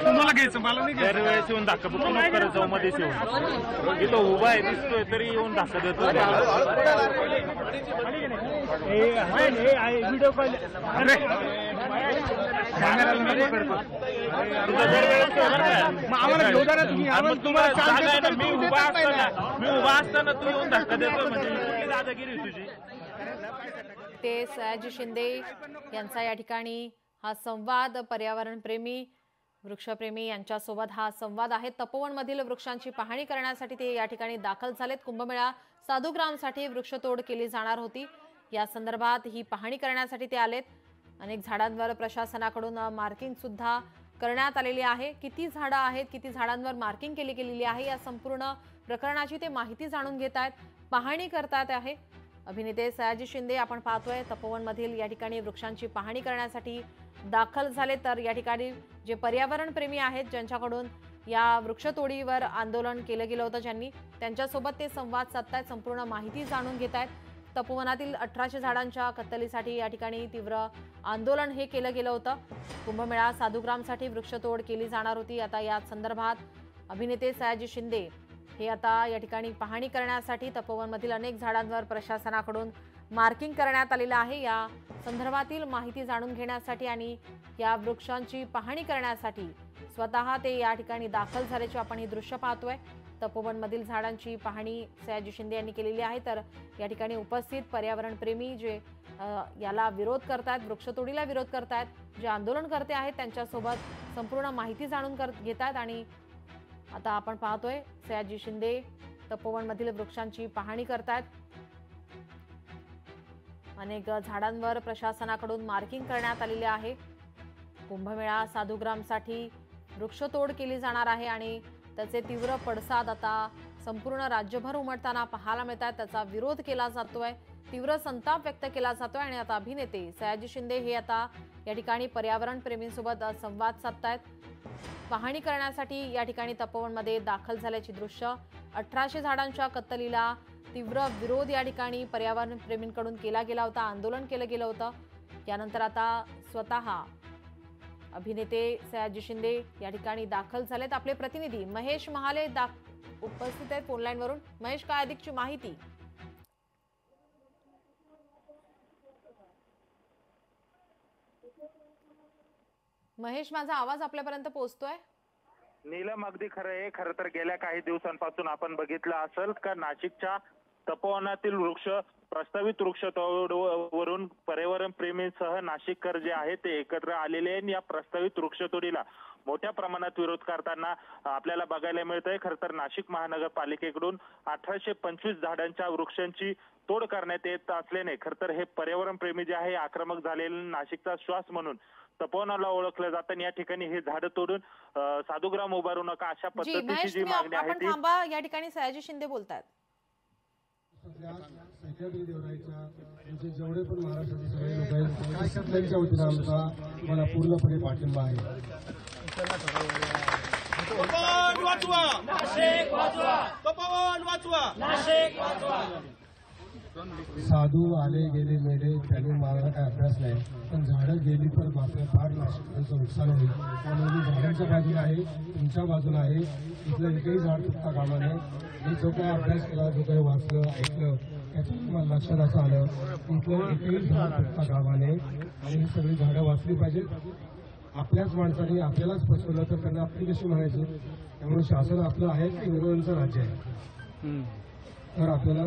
तुम्हाला घ्यायचं मला नाही. दरवेळेस येऊन धक्काबुक्की नको करत जाऊ मध्येच येऊन. इथं उभा आहे दिसतोय तरी येऊन धक्का देतो. व्हिडिओ कॉल मी उभा असताना तू येऊन धक्का देतो म्हणजे दादागिरी तुझी. ते सयाजी शिंदे यांचा या ठिकाणी हा संवाद पर्यावरणप्रेमी वृक्षप्रेमी यांच्यासोबत हा संवाद आहे. तपोवनमधील वृक्षांची पाहणी करण्यासाठी ते या ठिकाणी दाखल झालेत. कुंभमेळा साधुग्रामसाठी वृक्षतोड केली जाणार होती. या संदर्भात ही पाहणी करण्यासाठी ते आलेत. अनेक झाडांवर प्रशासनाकडून मार्किंग सुद्धा करण्यात आलेली आहे. किती झाडं आहेत, किती झाडांवर मार्किंग केली गेलेली आहे या संपूर्ण प्रकरणाची ते माहिती जाणून घेत आहेत, पाहणी करतात आहे. अभिनेते सयाजी शिंदे आपण पाहतोय तपोवनमधील या ठिकाणी वृक्षांची पाहणी करण्यासाठी दाखल झाले. तर या ठिकाणी जे पर्यावरणप्रेमी आहेत ज्यांच्याकडून या वृक्षतोडीवर आंदोलन केलं गेलं होतं ज्यांनी, त्यांच्यासोबत ते संवाद साधतायत, संपूर्ण माहिती जाणून घेत आहेत. तपोवनातील 1800 झाडांच्या कत्तलीसाठी या ठिकाणी तीव्र आंदोलन हे केलं गेलं होतं. कुंभमेळा साधुग्रामसाठी वृक्षतोड केली जाणार होती. आता या संदर्भात अभिनेते सयाजी शिंदे हे आता या ठिकाणी पाहणी करण्यासाठी तपोवनमधील अनेक झाडांवर प्रशासनाकडून मार्किंग करण्यात आलेलं आहे. या संदर्भातील माहिती जाणून घेण्यासाठी आणि या वृक्षांची पाहणी करण्यासाठी स्वतः ते या ठिकाणी दाखल झाल्याचे आपण ही दृश्य पाहतोय. तपोवनमधील झाडांची पाहणी सयाजी शिंदे यांनी केलेली आहे. तर या ठिकाणी उपस्थित पर्यावरणप्रेमी जे याला विरोध करतात, वृक्षतोडीला विरोध करतात, जे आंदोलनकर्ते आहेत त्यांच्यासोबत संपूर्ण माहिती जाणून घेत आहेत. आणि आता आपण पाहतोय सयाजी शिंदे तपोवनमधील वृक्षांची पाहणी करतायत. अनेक झाडांवर प्रशासनाकडून मार्किंग करण्यात आलेले आहे. कुंभमेळा साधुग्रामसाठी वृक्षतोड केली जाणार आहे आणि त्याचे तीव्र पडसाद आता संपूर्ण राज्यभर उमटताना पाहायला मिळत आहेत. त्याचा विरोध केला जातोय, तीव्र संताप व्यक्त केला जातोय. आणि आता अभिनेते सयाजी शिंदे हे आता या ठिकाणी पर्यावरणप्रेमींसोबत संवाद साधतायत. पाहणी करण्यासाठी या ठिकाणी तपोवनमध्ये दाखल झाल्याची दृश्य. 1800 झाडांच्या कत्तलीला तीव्र विरोध या ठिकाणी पर्यावरणप्रेमींकडून केला गेला होता, आंदोलन केलं गेलं होतं. यानंतर आता स्वतः अभिनेते सयाजी शिंदे या ठिकाणी दाखल झालेत. आपले प्रतिनिधी महेश महाले उपस्थित आहेत फोनलाईनवरून. महेश, काय अधिकची माहिती? महेश, माझा आवाज आपल्यापर्यंत पोहोचतोय? नीलम, अगदी खरं आहे. खरं तर गेल्या काही दिवसांपासून आपण बघितलं असेल का नाशिकच्या तपोवनातील प्रस्तावित वृक्षतोडीवरून पर्यावरण प्रेमींसह नाशिककर जे आहेत ते एकत्र आलेले आहेत. या प्रस्तावित वृक्षतोडीला मोठ्या प्रमाणात विरोध करताना आपल्याला बघायला मिळतंय. खरं तर नाशिक महानगरपालिकेकडून 1825 झाडांच्या वृक्षांची तोड करण्यात येत असल्याने खरं तर हे पर्यावरण प्रेमी जे आहे आक्रमक झालेले नाशिकचा श्वास म्हणून तपोवनाला ओळखलं जातं. या ठिकाणी हे झाडं तोडून साधुग्राम उभारू नका अशा पद्धतीची जी मागणी आहे ती. थांबा, या ठिकाणी सयाजी शिंदे बोलतायत. सह्याद्री देवराईच्या जेवढे पण महाराष्ट्राचे सगळे लोक आहेत त्यांच्या वतीनं आमचा मला पूर्णपणे पाठिंबा आहे. तपोवन वाचवा, नाशिक वाचवा, तपोवन वाचवा, नाशिक वाचवा. साधू आले गेले मेले त्यांनी मला काय अभ्यास नाही, पण झाडं गेली तर मात्र फार नाशिकांचं नुकसान होईल. त्यामुळे मी झाडांच्या बाजूला आहे, तुमच्या बाजूला आहे. इथलं एकही झाड तुटता कामा नये. मी जो काही अभ्यास केला, जो काही वाचलं ऐकलं त्याच्यात मला लक्षात असं आलं इथलं एकही झाड तुटता कामा नये आणि ही सगळी झाडं वाचली पाहिजेत. आपल्याच माणसाने आपल्यालाच फसवलं तर त्यांना आपली कशी म्हणायची? त्यामुळे शासन आपलं आहे की विरोधांचं राज्य आहे. तर आपल्याला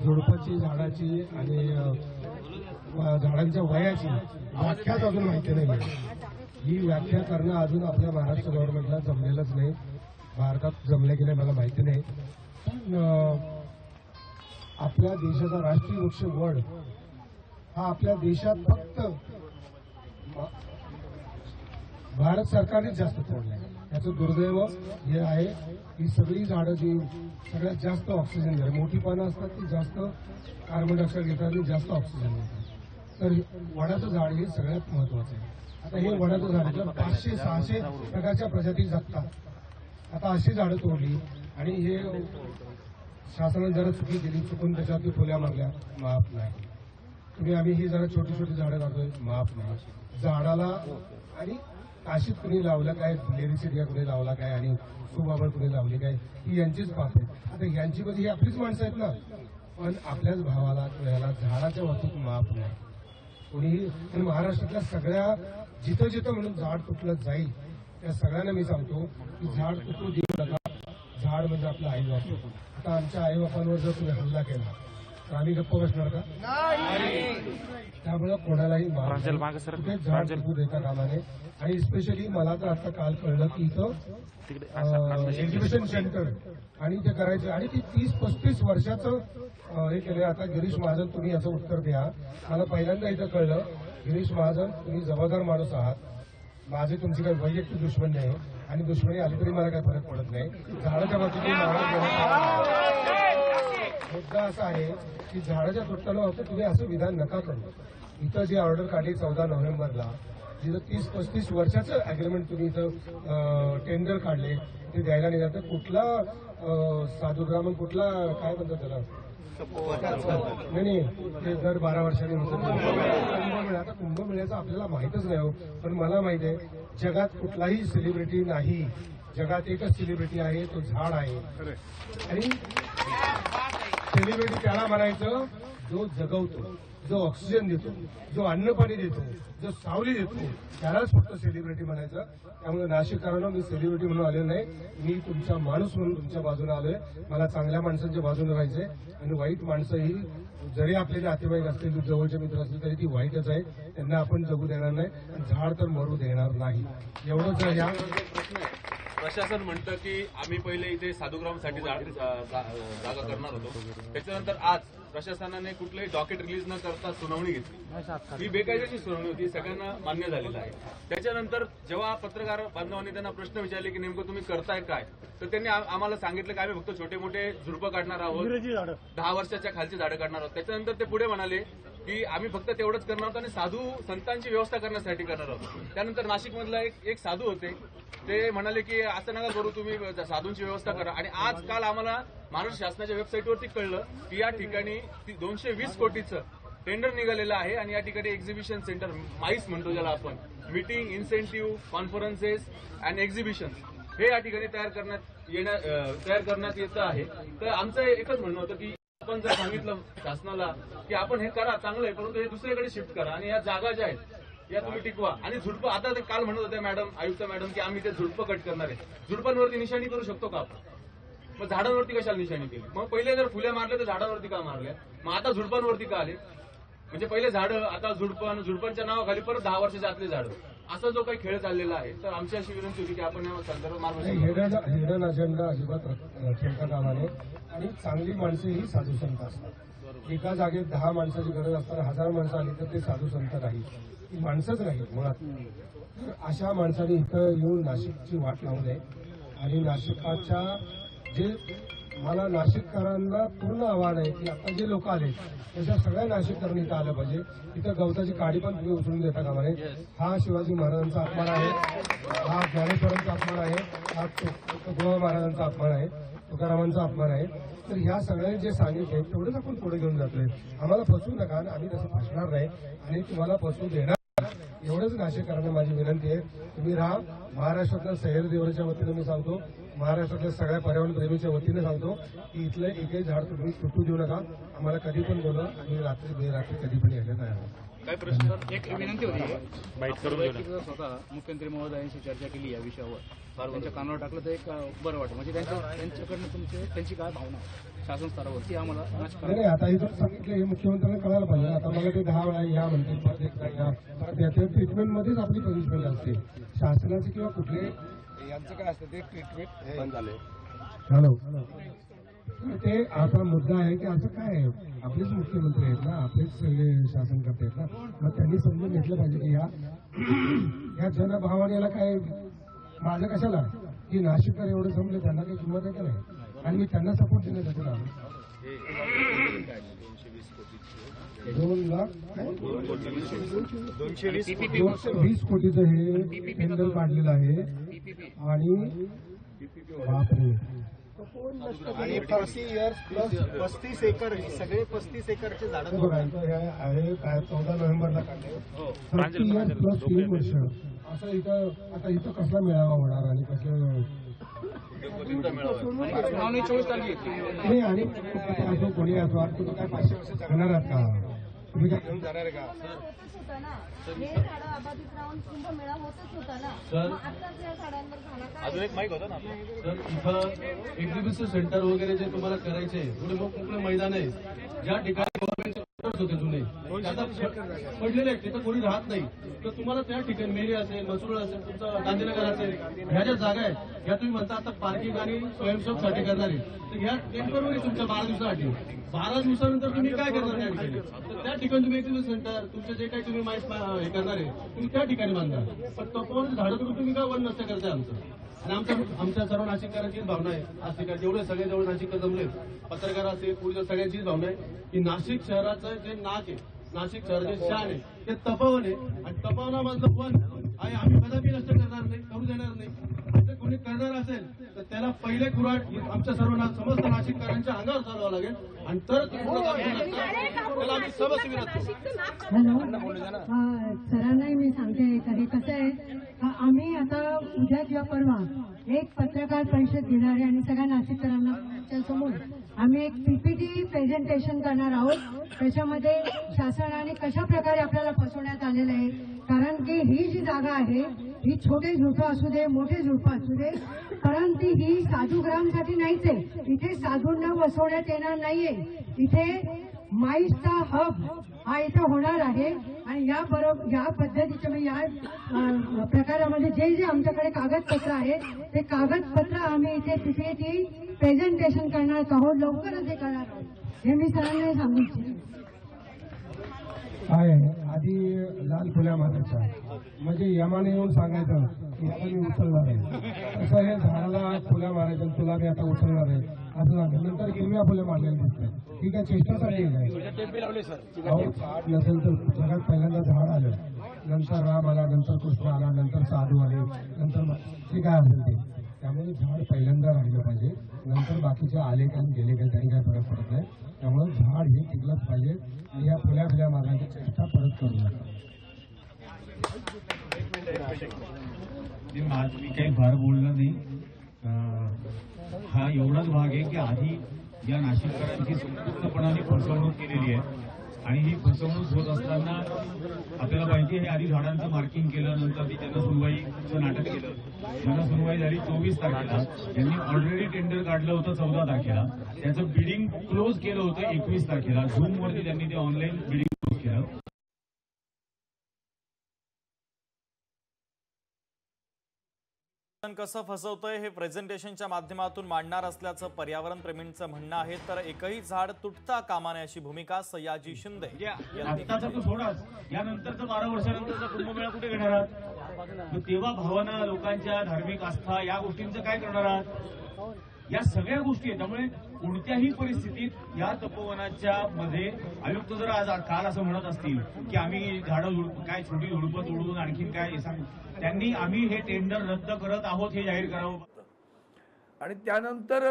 झुडपाची झाडाची आणि झाडांच्या वयाची व्याख्याच अजून माहिती नाही. ही व्याख्या करणं अजून आपल्या महाराष्ट्र गव्हर्नमेंटला जमलेलंच नाही. भारतात जमले की नाही मला माहिती नाही. पण आपल्या देशाचा राष्ट्रीय वृक्ष वड हा आपल्या देशात फक्त भारत सरकारनेच जास्त तोडलाय. याचं दुर्दैव हे आहे की सगळी झाडं जी सगळ्यात जास्त ऑक्सिजन घेतात, मोठी पानं असतात ती जास्त कार्बन डायऑक्साईड घेतात आणि जास्त ऑक्सिजन घेतात. तर वडाचं झाड हे सगळ्यात महत्वाचं आहे. आता हे वडाचं झाड जर 500-600 प्रकारच्या प्रजाती जगतात. आता अशी झाडं तोडली आणि हे शासनाने जरा चुकी केली, चुकून त्याच्यावरती फुल्या मारल्या, माफ नाही. आम्ही ही जरा छोटी छोटी झाडं लावतोय, माफ नाही. झाडाला आणि काशीत कुणी लावलं काय, लेडीसिडिया कुणी लावला काय आणि सुबाबळ कुणी लावली काय, ही यांचीच पाप आहे. आता यांची मध्ये ही आपलीच माणसं आहेत ना, पण आपल्याच भावाला याला झाडाच्या बाबतीत माफ नाही कोणीही. आणि महाराष्ट्रातल्या सगळ्या जिथं जिथं म्हणून झाड तुटलं जाईल त्या सगळ्यांना मी सांगतो की झाड तुटू देऊ नका. झाड म्हणजे आपलं आई बाप. आता आमच्या आई बापांवर जर तुम्ही हल्ला केला तर आम्ही गप्प बसणार का? त्यामुळे कोणालाही कुठे झाड तुटू देता कामा नये. आणि स्पेशली मला तर आता काल कळलं की इथं एक्झिबिशन सेंटर आणि ते करायचं आणि ती 30-35 वर्षाचं हे केलं. आता गिरीश महाजन तुम्ही याचं उत्तर द्या. मला पहिल्यांदा इथं कळलं गिरीश महाजन तुम्ही जबाबदार माणूस आहात. माझी तुमची काही वैयक्तिक दुश्मनी नाही आणि दुश्मनी आली तरी मला काही फरक पडत नाही. झाडाच्या बाबतीत मुद्दा असा आहे की झाडाच्या तुटताना होतं तुम्ही असं विधान नका करू. इथं जी ऑर्डर काढली 14 नोव्हेंबरला जिथं 30-35 वर्षाचं अग्रीमेंट तुम्ही इथं टेंडर काढले ते द्यायला निघाल तर कुठला साधुग्रामन कुठला काय म्हणतात त्याला नाही ते दर 12 वर्षांनी होतं कुंभमेळा. आता कुंभमेळ्याचं आपल्याला माहीतच नाही हो, पण मला माहिती आहे जगात कुठलाही सेलिब्रिटी नाही, जगात एकच सेलिब्रिटी आहे तो झाड आहे. आणि सेलिब्रिटी त्याला म्हणायचं जो जगवतो, जो ऑक्सिजन देतो, जो अन्न पाणी देतो, जो सावली देतो त्यालाच फक्त सेलिब्रिटी म्हणायचं. त्यामुळे नाशिककरांना मी सेलिब्रिटी म्हणून आलेलो नाही, मी तुमचा माणूस म्हणून तुमच्या बाजूने आलोय. मला चांगल्या माणसांच्या बाजूने राहायचंय आणि वाईट माणसं ही जरी आपले नातेवाईक असतील, जवळचे मित्र असतील तरी ती वाईटच आहे. त्यांना आपण जगू देणार नाही आणि झाड तर मरू देणार नाही. एवढंच या प्रशासन म्हणतं की आम्ही पहिले इथे साधुग्रामसाठी जागा करणार होतो. त्याच्यानंतर आज प्रशासनाने कुठलंही डॉकेट रिलीज न करता सुनावणी घेतली. ही बेकायदेशीर सुनावणी होती, सगळ्यांना मान्य झालेलं आहे. त्याच्यानंतर जेव्हा पत्रकार बांधवांनी त्यांना प्रश्न विचारले की नेमकं तुम्ही करताय काय, तर त्यांनी आम्हाला सांगितलं की आम्ही फक्त छोटे मोठे झुडपं काढणार आहोत, 10 वर्षाच्या खालची झाडं काढणार आहोत. त्याच्यानंतर ते पुढे म्हणाले की आम्ही फक्त तेवढंच करणार आहोत आणि साधू संतांची व्यवस्था करण्यासाठी करणार आहोत. त्यानंतर नाशिकमधला एक साधू होते, ते म्हणाले की असं नका करू, तुम्ही साधूंची व्यवस्था करा. आणि आजकाल आम्हाला महाराष्ट्र शासनाच्या वेबसाईटवरती कळलं की या ठिकाणी 220 कोटीचं टेंडर निघालेलं आहे आणि या ठिकाणी एक्झिबिशन सेंटर माईस म्हणतो ज्याला आपण, meeting, incentive, conferences and exhibition हे या ठिकाणी तयार करण्यात येतं आहे. तर आमचं एकच म्हणणं होतं की आपण जर सांगितलं शासनाला की आपण हे करा चांगलं आहे, परंतु हे दुसरीकडे शिफ्ट करा आणि या जागा ज्या आहेत या तुम्ही टिकवा. आणि झुडपं आता ते काल म्हणत होते मॅडम, आयुक्त मॅडम की आम्ही ते झुडपं कट करणार आहे. झुडपांवरती निशाणी करू शकतो का आपण? मग झाडांवरती कशाला निशाणी केली? मग पहिले जर फुले मारले तर झाडांवरती का मारल्या? मग आता झुडपांवरती का आले? म्हणजे पहिले झाडं, आता झुडपं, झुडपांच्या नावाखाली परत 10 वर्षाच्या आतले झाडं, असा जो काही खेळ चाललेला आहे. तर आमची अशी विनंती होती की आपण या संदर्भात मार्गदर्शन हिडन अजेंडा अजिबात ठेवता कामा नये. आणि चांगली माणसं ही साधू संत असतात. एका जागेत 10 माणसाची गरज असताना 1000 माणसं आली तर ते साधू संत नाही, ती माणसंच नाही मुळात. तर अशा माणसांनी इथं येऊन नाशिकची वाट लावू नये. आणि नाशिकाच्या जे मला नाशिककरांना पूर्ण आव्हान आहे की आता जे लोक आले त्याच्या सगळ्या नाशिककरांनी इथं आलं पाहिजे. इथं गवताची काडी पण तुम्ही उचलून देता कामा नये. हा शिवाजी महाराजांचा अपमान आहे, हा ज्ञानेश्वरांचा अपमान आहे, हा तुकोबा महाराजांचा अपमान आहे, तुकारामांचा अपमान आहे. तर ह्या सगळ्यांनी जे सांगितले तेवढंच आपण पुढे घेऊन जातोय. आम्हाला फसवू नका, आम्ही तसं फसणार नाही आणि तुम्हाला फसवू देणार. एवढंच नाशिककरांना माझी विनंती आहे. तुम्ही राहा. महाराष्ट्रातल्या सह्याद्री वतीनं मी सांगतो, महाराष्ट्रातल्या सगळ्या पर्यावरण प्रेमीच्या वतीने सांगतो की इथलं एकही झाड तुम्ही तुटू देऊ नका. आम्हाला कधी पण बोलवा, आम्ही रात्री बेरात्री कधी पण यायला नाही आहोत. काय प्रश्न? एक विनंती होती, स्वतः मुख्यमंत्री महोदयांशी चर्चा केली या विषयावर, त्यांच्या कानावर टाकलं तर एक बरं वाटतं. म्हणजे त्यांच्याकडनं त्यांची काय भावना शासन स्तरावरती आम्हाला नाही. आता इथं सांगितलं हे मुख्यमंत्र्यांना कळायला पाहिजे. आता मला ते 10 वेळा या म्हणतील, परत एकदा या, परत या. ट्रीटमेंटमध्येच आपली पनिशमेंट असते शासनाची किंवा कुठले यांचं काय असतं ते ट्रीटमेंट बंद झाले. हॅलो, ते आता मुद्दा आहे की असं काय आहे, आपलेच मुख्यमंत्री आहेत ना, आपलेच सगळे शासन करते आहेत ना, मग त्यांनी समजून घेतलं पाहिजे की या जनभावनेला काय माझं कशाला की नाशिककर एवढे समजले त्यांना काही किंमत आहे का नाही. आणि मी त्यांना सपोर्ट देण्यासाठी आलो. 220 कोटीचं हे टेंडर काढलेलं आहे. आणि बापरे, आणि 30 इयर्स प्लस 35 एकर सगळे 35 एकरचे झाडं हे बघा इथं हे आहे काय 14 नोव्हेंबरला काढले 30 इयर्स प्लस 3 वर्ष असं इथं आता इथं कसला मेळावा होणार आणि कसं सुनावणी 24 तारखेला. नाही आणि असो कोणी असो आज तुम्ही काय 500 वर्ष जगणार आहात का तुम्ही काय घेऊन जाणार आहे का हे झाडं अबाधित राहून कुंभमेळा होतच होता ना, मग आत्ताच या झाडांवर झाला काय? अजून एक माईक होता ना. तर इथं एक्झिबिशन सेंटर वगैरे जे तुम्हाला करायचे पुढे मग मोकळे मैदान आहे ज्या ठिकाणी गव्हर्नमेंटचे ऑर्डर्स होते जुने आता पडलेले आहेत तिथं कोणी राहत नाही तर तुम्हाला त्या ठिकाणी मेरी असेल मसरूळ असेल तुमचं गांधीनगर असेल ह्या ज्या जागा आहेत ह्या तुम्ही म्हणता आता पार्किंग आणि स्वयंसेवकसाठी करणार आहे तर ह्या टेम्पररी तुमच्या 12 दिवसासाठी 12 दिवसानंतर तुम्ही काय करणार त्या ठिकाणी तर त्या ठिकाणी तुम्ही एक्झिबिशन सेंटर तुमचे जे काही तुम्ही हे करणार आहे तुम्ही त्या ठिकाणी बांधा पण तपोवन झाडं करून तुम्ही काय वन नसतं करताय आमचं आणि आमच्या सर्व नाशिककरांचीच भावना आहे नाशिककर जेवढे सगळे जेवढे नाशिककर जमले पत्रकार असेल पुढच्या सगळ्यांचीच भावना आहे की नाशिक शहराचं जे नाक आहे नाशिक शहर जे शान आहे ते तपोवन आहे आणि तपोवनामधलं वन आहे आम्ही कदापि नष्ट करणार नाही करू देणार नाही असं कोणी करणार असेल तर त्याला पहिले कुऱ्हाड आमच्या सर्व समस्त नाशिककरांच्या अंगावर चालवावं लागेल आणि तर त्याला आम्ही सबस विनंती. सरांनाही मी सांगते कधी कसं आहे आम्ही आता उद्या किंवा परवा एक पत्रकार परिषद घेणार आहे आणि सगळ्या नाशिककरांना समोर आम्ही एक पीपीटी प्रेझेंटेशन करणार आहोत त्याच्यामध्ये शासनाने कशा प्रकारे आपल्याला फसवण्यात आलेलं आहे कारण की ही जी जागा आहे ही छोटे झुडपं असू दे मोठे झुडपं असू दे परंतु ही साधूग्रामसाठी नाहीच आहे इथे साधूंना बसवण्यात येणार नाहीये इथे माईसचा हब हा इथे होणार आहे आणि या पद्धतीच्या या प्रकारामध्ये जे जे आमच्याकडे कागदपत्र आहेत ते कागदपत्र आम्ही इथे पीपीटी प्रेझेंटेशन करणार आहोत लवकरच हे करणार आहोत हे मी सरांना सांगू इच्छिते. आहे आधी लाल फुल्या माताच्या म्हणजे यमाने येऊन सांगायचं की आता मी उचलणार आहे असं हे झाडाला फुल्या मारायचं तुला मी आता उचलणार आहे असं झालं नंतर हिरव्या फुल्या मारलेल्या दिसतात ठीक आहे चेष्टासाठी झाड नसेल तर जगात पहिल्यांदा झाड आलं नंतर राम आला नंतर कृष्ण आला नंतर साधू आले नंतर जे काय असेल ते त्यामुळे झाड पहिल्यांदा राहिलं पाहिजे नंतर बाकीचे आले काय गेले काय त्यांनी काय फरक पडत नाही त्यामुळे झाड हे टिकलंच पाहिजे आणि या फुल्या मारण्याची चेष्टा परत करू नका. मी काही फार बोलणार नाही हा एवढाच भाग आहे की आधी या नाशिककरांची संपूर्णपणाने फसवणूक केलेली आहे आणि ही फसवणूक होत असताना आपल्याला माहिती आहे आधी झाडांचं मार्किंग केलं नंतर ती त्यांना सुनवाईचं नाटक केलं त्यांना सुनवाई झाली 24 तारखेला त्यांनी ऑलरेडी टेंडर काढलं होतं 14 तारखेला त्याचं बिडिंग क्लोज केलं होतं 21 तारखेला झूमवरती त्यांनी ते ऑनलाईन बिडिंग क्लोज केलं. कसं फसवतंय हे प्रेझेंटेशनच्या माध्यमातून मांडणार असल्याचं पर्यावरण प्रेमींचं म्हणणं आहे तर एकही झाड तुटता कामा नये अशी भूमिका सयाजी शिंदे आत्ताचा तो सोडाच यानंतरचं 12 वर्षानंतरचा कुंभमेळा कुठे घेणार आहात तेव्हा भावना लोकांच्या धार्मिक आस्था या गोष्टींचं काय करणार आहात या सगळ्या गोष्टी आहेत त्यामुळे कोणत्याही परिस्थितीत या तपोवनाच्या मध्ये आयुक्त जर आज काल असं म्हणत असतील की आम्ही झाडं काय छोटी झुडपं तोडून आणखीन काय सांगू त्यांनी आम्ही हे टेंडर रद्द करत आहोत हे जाहीर करावं आणि त्यानंतर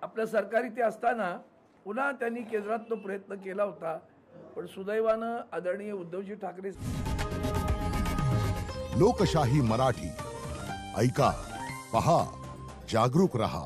आपलं सरकार इथे असताना पुन्हा त्यांनी केंद्रात तो प्रयत्न केला होता पण सुदैवानं आदरणीय उद्धवजी ठाकरे लोकशाही मराठी ऐका पहा जागरूक रहा.